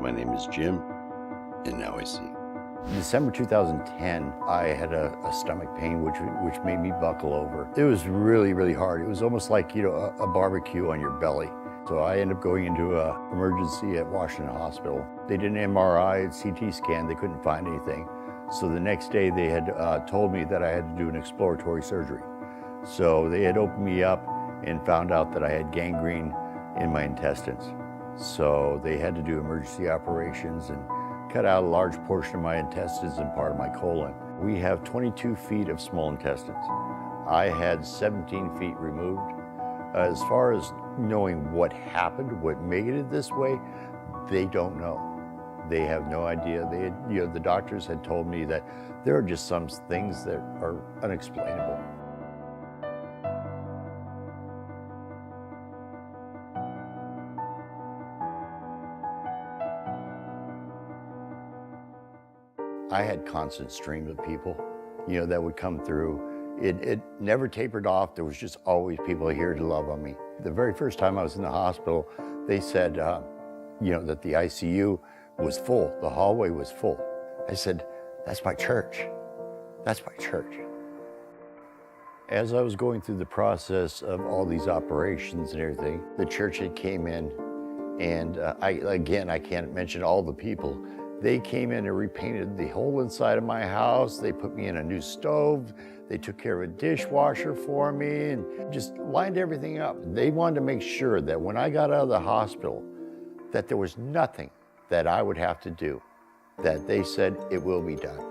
My name is Jim, and now I see. December 2010, I had a stomach pain which made me buckle over. It was really, really hard. It was almost like, a barbecue on your belly. So I ended up going into emergency at Washington Hospital. They did an MRI and CT scan. They couldn't find anything. So the next day they had told me that I had to do an exploratory surgery. So they had opened me up and found out that I had gangrene in my intestines. So they had to do emergency operations and cut out a large portion of my intestines and part of my colon. We have 22 feet of small intestines. I had 17 feet removed. As far as knowing what happened, what made it this way, they don't know. They have no idea. The doctors had told me that there are just some things that are unexplainable. I had constant streams of people, that would come through. It never tapered off. There was just always people here to love on me. The very first time I was in the hospital, they said, that the ICU was full. The hallway was full. I said, that's my church. That's my church. As I was going through the process of all these operations and everything, the church had came in, and I can't mention all the people. They came in and repainted the whole inside of my house. They put me in a new stove. They took care of a dishwasher for me and just lined everything up. They wanted to make sure that when I got out of the hospital, that there was nothing that I would have to do, that they said it will be done.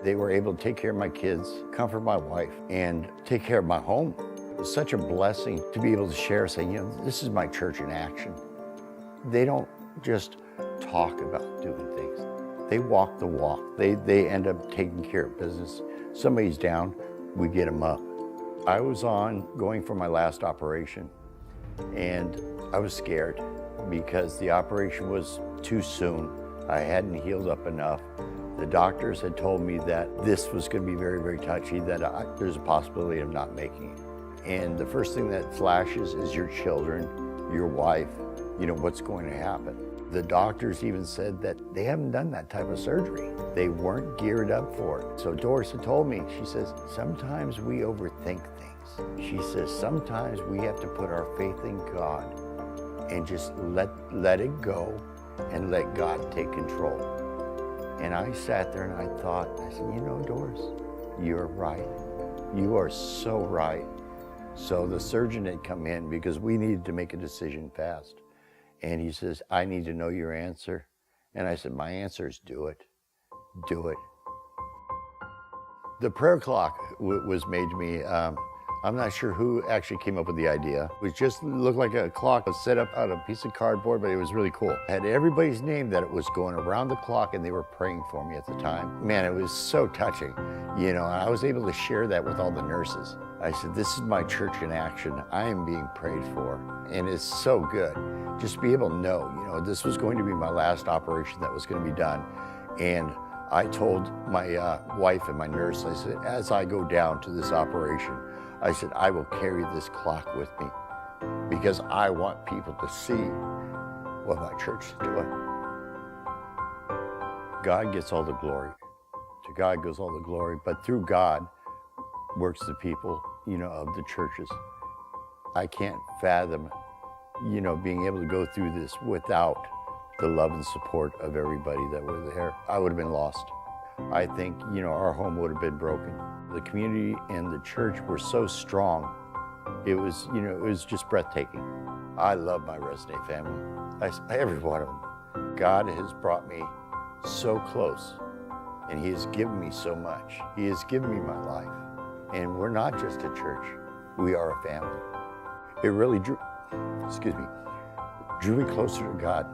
They were able to take care of my kids, comfort my wife, and take care of my home. It was such a blessing to be able to share, saying, this is my church in action. They don't just talk about doing things. They walk the walk. They end up taking care of business. Somebody's down, we get them up. I was going for my last operation, and I was scared because the operation was too soon. I hadn't healed up enough. The doctors had told me that this was going to be very, very touchy, that there's a possibility of not making it. And the first thing that flashes is your children, your wife, what's going to happen. The doctors even said that they haven't done that type of surgery. They weren't geared up for it. So Doris had told me, she says, sometimes we overthink things. She says, sometimes we have to put our faith in God and just let it go and let God take control. And I sat there and I thought, I said, Doris, you're right. You are so right. So the surgeon had come in because we needed to make a decision fast. And he says, I need to know your answer. And I said, my answer is do it. Do it. The prayer clock was made to me. I'm not sure who actually came up with the idea. It just looked like a clock was set up out of a piece of cardboard, but it was really cool. It had everybody's name that it was going around the clock, and they were praying for me at the time. Man, it was so touching. And I was able to share that with all the nurses. I said, this is my church in action. I am being prayed for. And it's so good. Just to be able to know, this was going to be my last operation that was going to be done. And I told my wife and my nurse, I said, as I go down to this operation, I said, I will carry this clock with me because I want people to see what my church is doing. God gets all the glory. To God goes all the glory, but through God works the people, of the churches. I can't fathom, being able to go through this without the love and support of everybody that were there. I would have been lost. I think, our home would have been broken. The community and the church were so strong. It was just breathtaking. I love my Resonate family. Every one of them. God has brought me so close, and He has given me so much. He has given me my life. And we're not just a church, we are a family. It really drew me closer to God.